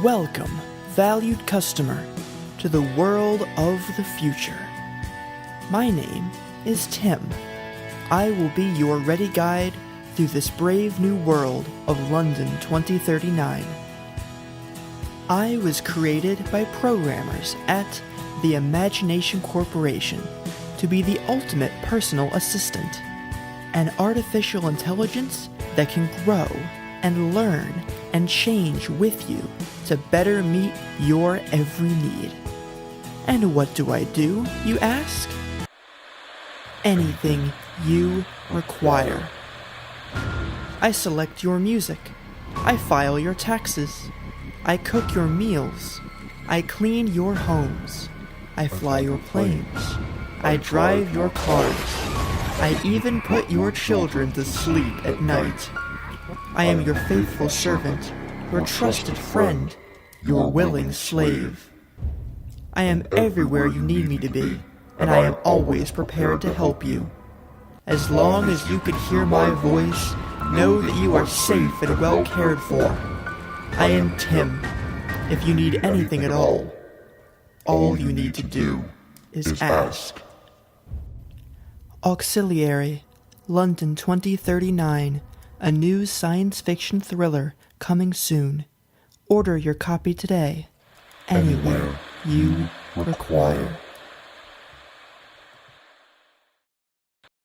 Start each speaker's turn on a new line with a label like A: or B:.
A: Welcome, valued customer, to the world of the future. My name is Tim. I will be your ready guide through this brave new world of London 2039. I was created by programmers at the Imagination Corporation to be the ultimate personal assistant, an artificial intelligence that can grow and learn and change with you to better meet your every need. And what do I do, you ask? Anything you require. I select your music. I file your taxes. I cook your meals. I clean your homes. I fly your planes. I drive your cars. I even put your children to sleep at night. I am your faithful servant, your trusted friend, your willing slave. I am everywhere you need me to be, and I am always prepared to help you. As long as you can hear my voice, know that you are safe and well cared for. I am Tim. If you need anything at all you need to do is ask. Auxiliary, London 2039, a new science fiction thriller coming soon. Order your copy today, anywhere you require.